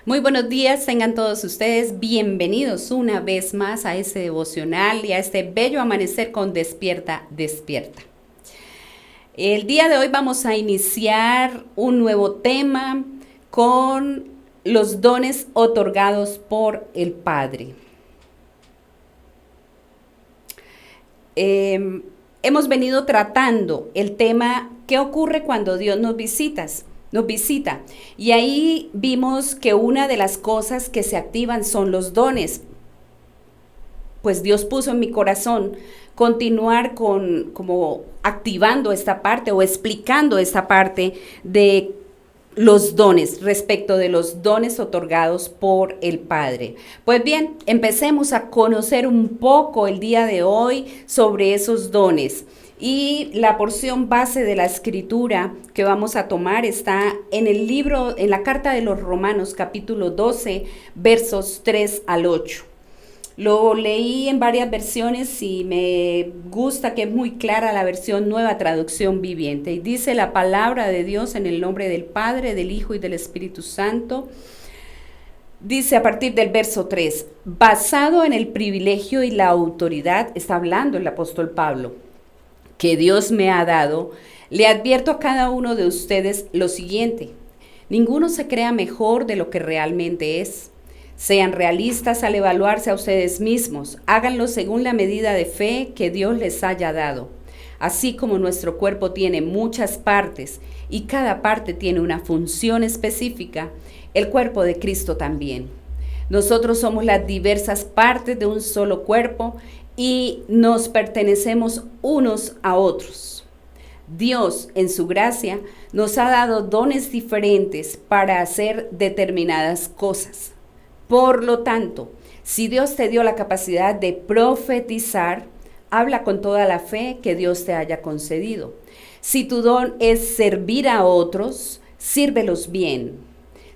Muy buenos días, tengan todos ustedes bienvenidos una vez más a este devocional y a este bello amanecer con Despierta, Despierta. El día de hoy vamos a iniciar un nuevo tema con los dones otorgados por el Padre. Hemos venido tratando el tema ¿qué ocurre cuando Dios nos visita? Y ahí vimos que una de las cosas que se activan son los dones. Pues Dios puso en mi corazón continuar como activando esta parte o explicando esta parte de los dones, respecto de los dones otorgados por el Padre. Pues bien, empecemos a conocer un poco el día de hoy sobre esos dones. Y la porción base de la escritura que vamos a tomar está en el libro, en la carta de los Romanos, capítulo 12, versos 3 al 8. Lo leí en varias versiones y me gusta que es muy clara la versión Nueva Traducción Viviente. Y dice la palabra de Dios en el nombre del Padre, del Hijo y del Espíritu Santo. Dice a partir del verso 3, basado en el privilegio y la autoridad, está hablando el apóstol Pablo, que Dios me ha dado, le advierto a cada uno de ustedes lo siguiente: ninguno se crea mejor de lo que realmente es. Sean realistas al evaluarse a ustedes mismos, háganlo según la medida de fe que Dios les haya dado. Así como nuestro cuerpo tiene muchas partes y cada parte tiene una función específica, el cuerpo de Cristo también. Nosotros somos las diversas partes de un solo cuerpo y nos pertenecemos unos a otros. Dios, en su gracia, nos ha dado dones diferentes para hacer determinadas cosas. Por lo tanto, si Dios te dio la capacidad de profetizar, habla con toda la fe que Dios te haya concedido. Si tu don es servir a otros, sírvelos bien.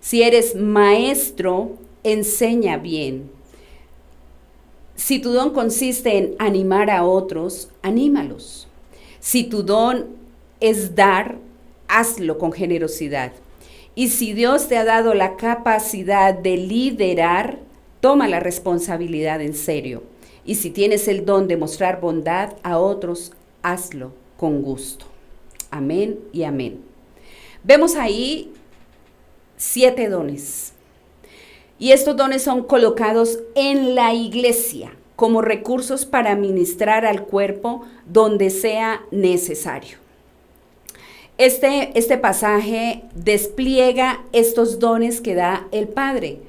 Si eres maestro, enseña bien. Si tu don consiste en animar a otros, anímalos. Si tu don es dar, hazlo con generosidad. Y si Dios te ha dado la capacidad de liderar, toma la responsabilidad en serio. Y si tienes el don de mostrar bondad a otros, hazlo con gusto. Amén y amén. Vemos ahí 7 dones. Y estos dones son colocados en la iglesia como recursos para ministrar al cuerpo donde sea necesario. Este pasaje despliega estos dones que da el Padre,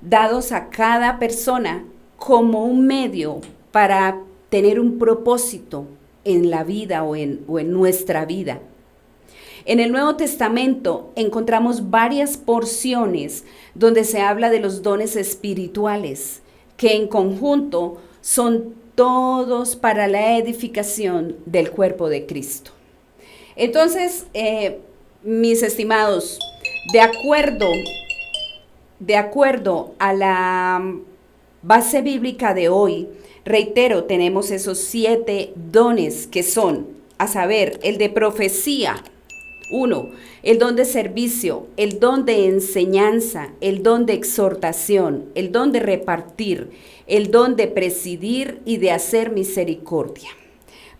dados a cada persona como un medio para tener un propósito en la vida o en nuestra vida. En el Nuevo Testamento encontramos varias porciones donde se habla de los dones espirituales, que en conjunto son todos para la edificación del cuerpo de Cristo. Entonces, mis estimados, de acuerdo a la base bíblica de hoy, reitero, tenemos esos 7 dones que son, a saber, el de profecía, 1, el don de servicio, el don de enseñanza, el don de exhortación, el don de repartir, el don de presidir y de hacer misericordia.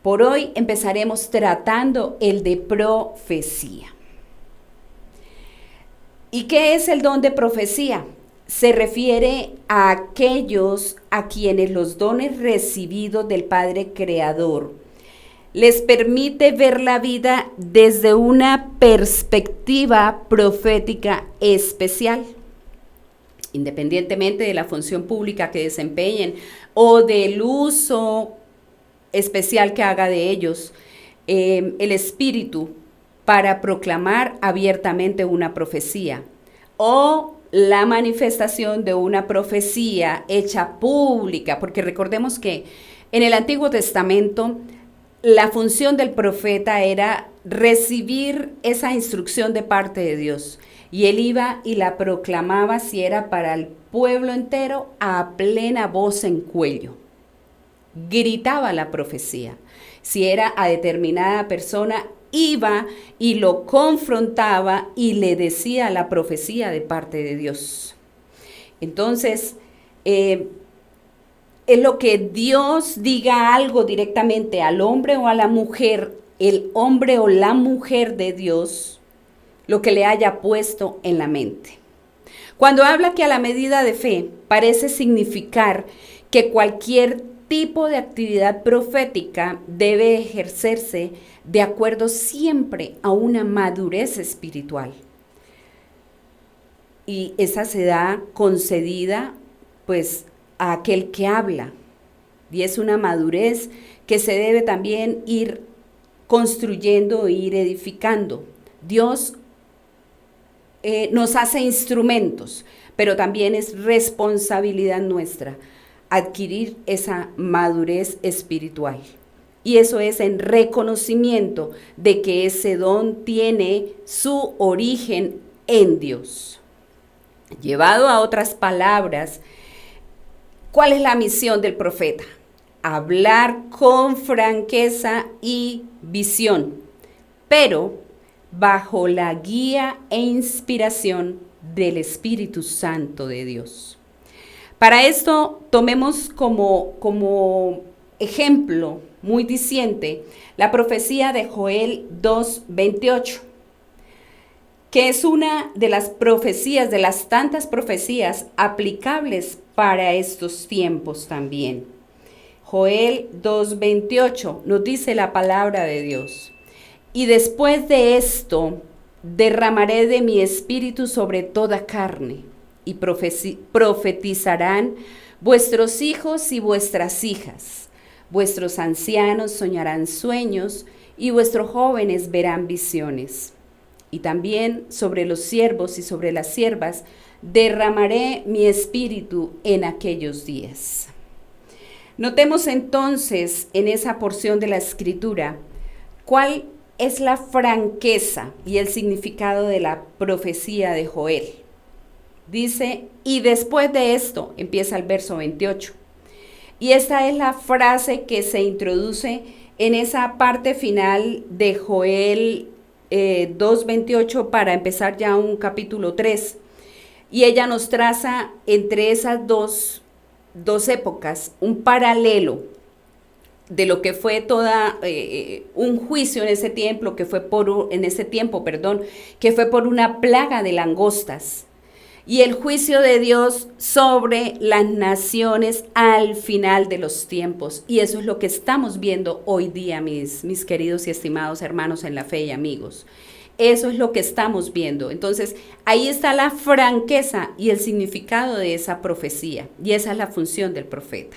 Por hoy empezaremos tratando el de profecía. ¿Y qué es el don de profecía? Se refiere a aquellos a quienes los dones recibidos del Padre Creador les permite ver la vida desde una perspectiva profética especial, independientemente de la función pública que desempeñen o del uso especial que haga de ellos el Espíritu para proclamar abiertamente una profecía o la manifestación de una profecía hecha pública, porque recordemos que en el Antiguo Testamento la función del profeta era recibir esa instrucción de parte de Dios y él iba y la proclamaba, si era para el pueblo entero, a plena voz en cuello. Gritaba la profecía. Si era a determinada persona, iba y lo confrontaba y le decía la profecía de parte de Dios. Entonces, es lo que Dios diga algo directamente al hombre o a la mujer, el hombre o la mujer de Dios, lo que le haya puesto en la mente. Cuando habla que a la medida de fe, parece significar que cualquier tipo de actividad profética debe ejercerse de acuerdo siempre a una madurez espiritual. Y esa se da concedida pues a aquel que habla. Y es una madurez que se debe también ir construyendo e ir edificando. Dios nos hace instrumentos, pero también es responsabilidad nuestra adquirir esa madurez espiritual. Y eso es en reconocimiento de que ese don tiene su origen en Dios. Llevado a otras palabras, ¿cuál es la misión del profeta? Hablar con franqueza y visión, pero bajo la guía e inspiración del Espíritu Santo de Dios. Para esto tomemos como ejemplo muy diciente la profecía de Joel 2:28, que es una de las profecías, de las tantas profecías aplicables para estos tiempos también. Joel 2:28 nos dice la palabra de Dios: y después de esto derramaré de mi espíritu sobre toda carne, y profetizarán vuestros hijos y vuestras hijas, vuestros ancianos soñarán sueños, y vuestros jóvenes verán visiones. Y también sobre los siervos y sobre las siervas derramaré mi espíritu en aquellos días. Notemos entonces en esa porción de la Escritura cuál es la franqueza y el significado de la profecía de Joel. Dice, y después de esto, empieza el verso 28. Y esta es la frase que se introduce en esa parte final de Joel 2:28 para empezar ya un capítulo 3. Y ella nos traza entre esas dos épocas un paralelo de lo que fue toda un juicio en ese tiempo, que fue por una plaga de langostas, y el juicio de Dios sobre las naciones al final de los tiempos. Y eso es lo que estamos viendo hoy día, mis queridos y estimados hermanos en la fe y amigos. Eso es lo que estamos viendo. Entonces, ahí está la franqueza y el significado de esa profecía, y esa es la función del profeta.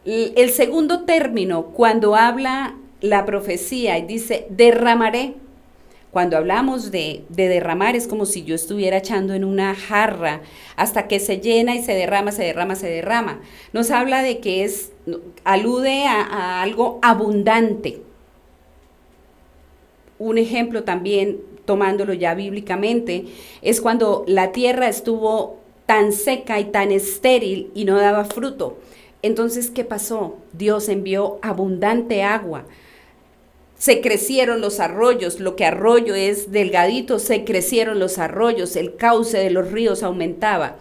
El segundo término, cuando habla la profecía y dice derramaré, cuando hablamos de derramar, es como si yo estuviera echando en una jarra hasta que se llena y se derrama, se derrama, se derrama. Nos habla de que alude a algo abundante. Un ejemplo también, tomándolo ya bíblicamente, es cuando la tierra estuvo tan seca y tan estéril y no daba fruto. Entonces, ¿qué pasó? Dios envió abundante agua. Se crecieron los arroyos, lo que arroyo es delgadito, se crecieron los arroyos, el cauce de los ríos aumentaba.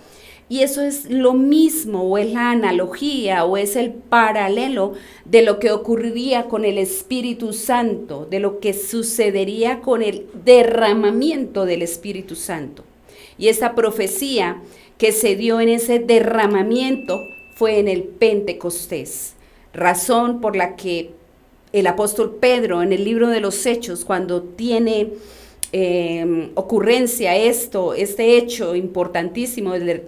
Y eso es lo mismo, o es la analogía, o es el paralelo de lo que ocurriría con el Espíritu Santo, de lo que sucedería con el derramamiento del Espíritu Santo. Y esa profecía que se dio en ese derramamiento fue en el Pentecostés, razón por la que el apóstol Pedro en el libro de los Hechos, cuando tiene ocurrencia este hecho importantísimo del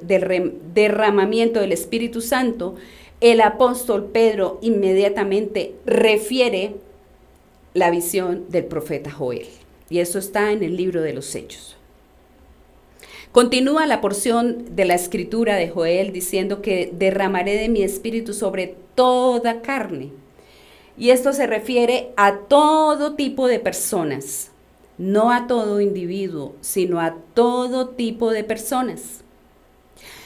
derramamiento del Espíritu Santo, el apóstol Pedro inmediatamente refiere la visión del profeta Joel. Y eso está en el libro de los Hechos. Continúa la porción de la escritura de Joel diciendo que derramaré de mi espíritu sobre toda carne. Y esto se refiere a todo tipo de personas, no a todo individuo, sino a todo tipo de personas.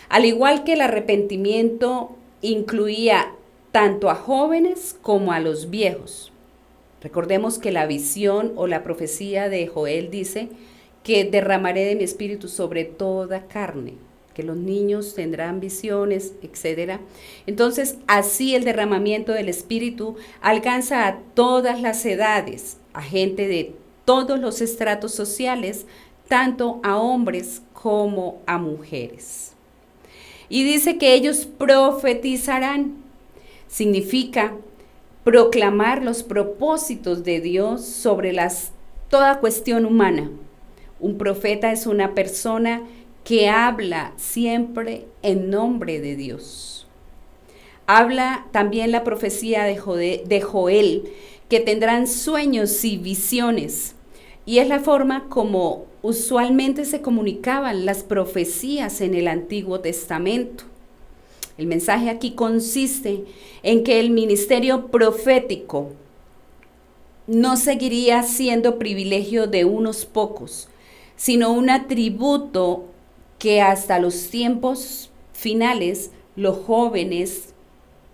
Al igual que el arrepentimiento incluía tanto a jóvenes como a los viejos. Recordemos que la visión o la profecía de Joel dice que derramaré de mi espíritu sobre toda carne. que los niños tendrán visiones, etcétera. Entonces, así el derramamiento del Espíritu alcanza a todas las edades, a gente de todos los estratos sociales, tanto a hombres como a mujeres. Y dice que ellos profetizarán. Significa proclamar los propósitos de Dios sobre toda cuestión humana. Un profeta es una persona que habla siempre en nombre de Dios. Habla también la profecía de Joel, que tendrán sueños y visiones. Y es la forma como usualmente se comunicaban las profecías en el Antiguo Testamento. El mensaje aquí consiste en que el ministerio profético no seguiría siendo privilegio de unos pocos, sino un atributo que hasta los tiempos finales los jóvenes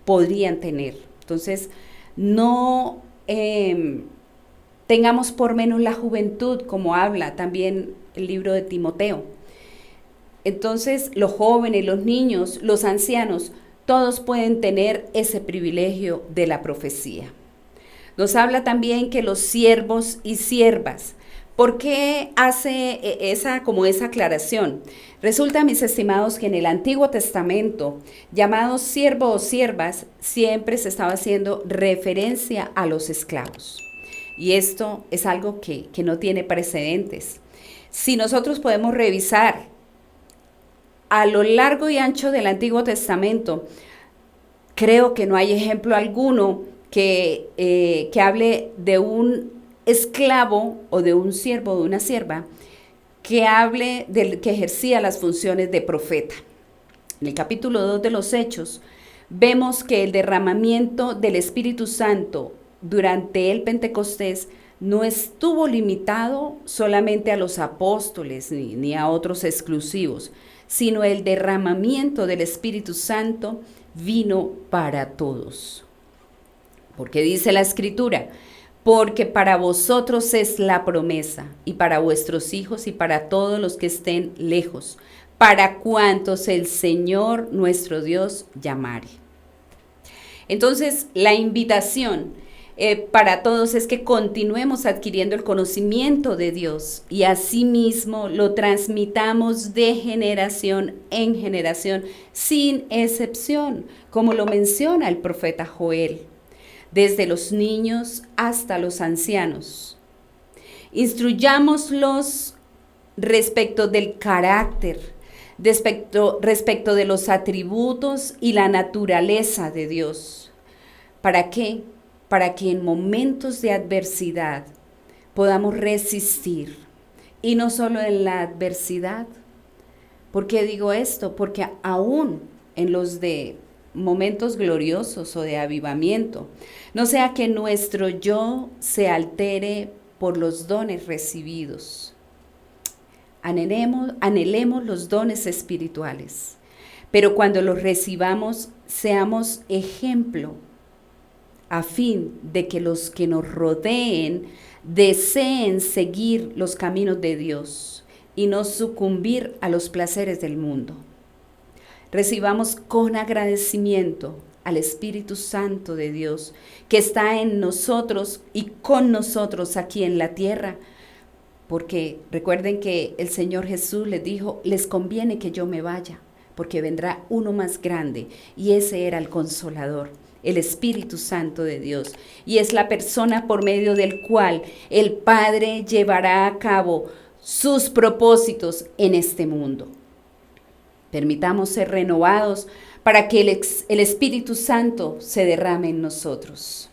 podrían tener. Entonces, no tengamos por menos la juventud, como habla también el libro de Timoteo. Entonces, los jóvenes, los niños, los ancianos, todos pueden tener ese privilegio de la profecía. Nos habla también que los siervos y siervas. ¿Por qué hace esa aclaración? Resulta, mis estimados, que en el Antiguo Testamento, llamados siervos o siervas, siempre se estaba haciendo referencia a los esclavos. Y esto es algo que no tiene precedentes. Si nosotros podemos revisar a lo largo y ancho del Antiguo Testamento, creo que no hay ejemplo alguno que hable de un esclavo o de un siervo o de una sierva que hable del que ejercía las funciones de profeta. En el capítulo 2 de los Hechos vemos que el derramamiento del Espíritu Santo durante el Pentecostés no estuvo limitado solamente a los apóstoles ni a otros exclusivos, sino el derramamiento del Espíritu Santo vino para todos. Porque dice la Escritura, porque para vosotros es la promesa, y para vuestros hijos y para todos los que estén lejos, para cuantos el Señor nuestro Dios llamare. Entonces, la invitación para todos es que continuemos adquiriendo el conocimiento de Dios y asimismo lo transmitamos de generación en generación sin excepción, como lo menciona el profeta Joel, desde los niños hasta los ancianos. Instruyámoslos respecto del carácter, respecto de los atributos y la naturaleza de Dios. ¿Para qué? Para que en momentos de adversidad podamos resistir. Y no solo en la adversidad. ¿Por qué digo esto? Porque aún en los de momentos gloriosos o de avivamiento, no sea que nuestro yo se altere por los dones recibidos. Anhelemos los dones espirituales, pero cuando los recibamos, seamos ejemplo a fin de que los que nos rodeen deseen seguir los caminos de Dios y no sucumbir a los placeres del mundo. Recibamos con agradecimiento al Espíritu Santo de Dios que está en nosotros y con nosotros aquí en la tierra, porque recuerden que el Señor Jesús les dijo, les conviene que yo me vaya, porque vendrá uno más grande, y ese era el Consolador, el Espíritu Santo de Dios, y es la persona por medio del cual el Padre llevará a cabo sus propósitos en este mundo. Permitamos ser renovados para que el Espíritu Santo se derrame en nosotros.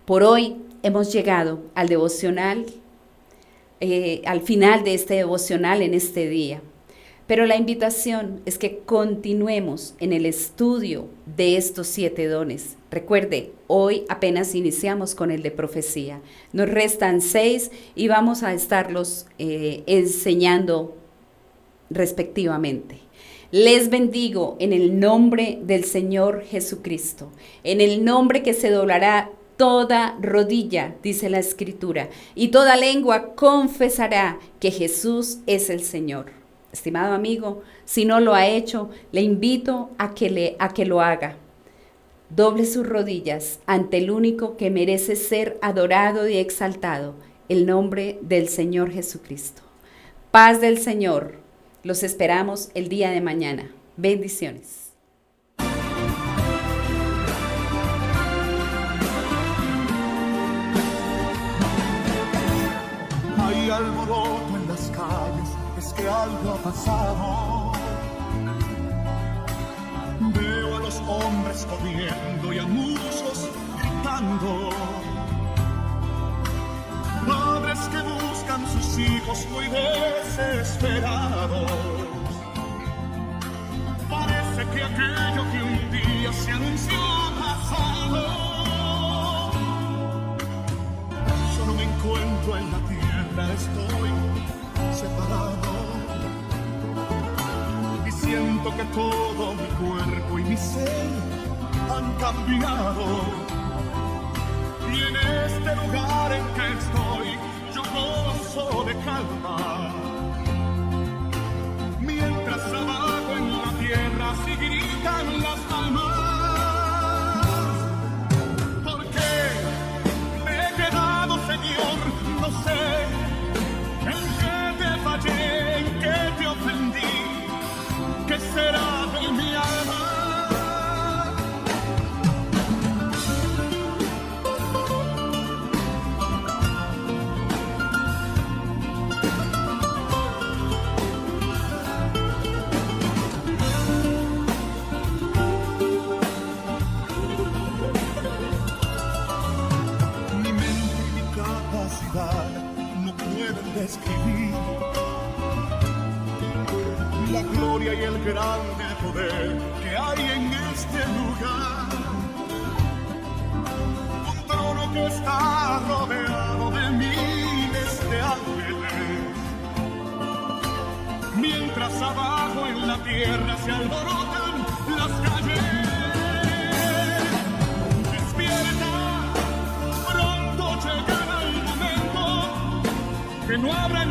Por hoy hemos llegado al devocional, al final de este devocional en este día. Pero la invitación es que continuemos en el estudio de estos 7 dones. Recuerde, hoy apenas iniciamos con el de profecía. Nos restan 6 y vamos a estarlos enseñando respectivamente. Les bendigo en el nombre del Señor Jesucristo, en el nombre que se doblará toda rodilla, dice la Escritura, y toda lengua confesará que Jesús es el Señor. Estimado amigo, si no lo ha hecho, le invito a que lo haga. Doble sus rodillas ante el único que merece ser adorado y exaltado, el nombre del Señor Jesucristo. Paz del Señor. Los esperamos el día de mañana. Bendiciones. Hay alboroto en las calles, es que algo ha pasado. Veo a los hombres corriendo y a muchos gritando. Padres que buscan sus hijos muy desesperados. Parece que aquello que un día se anunció ha pasado. Yo no me encuentro en la tierra, estoy separado. Y siento que todo mi cuerpo y mi ser han cambiado. Y en este lugar en que estoy, yo gozo de calma. Mientras abajo en la tierra se gritan las almas. ¿Por qué me he quedado, Señor? No sé. ¿En qué te fallé? ¿En qué te ofendí? ¿Qué será de mi alma? No pueden describir la gloria y el grande poder que hay en este lugar. Un trono que está rodeado de miles de ángeles, mientras abajo en la tierra se alborotan las calles. Despierta, pronto llegará el momento que no habrá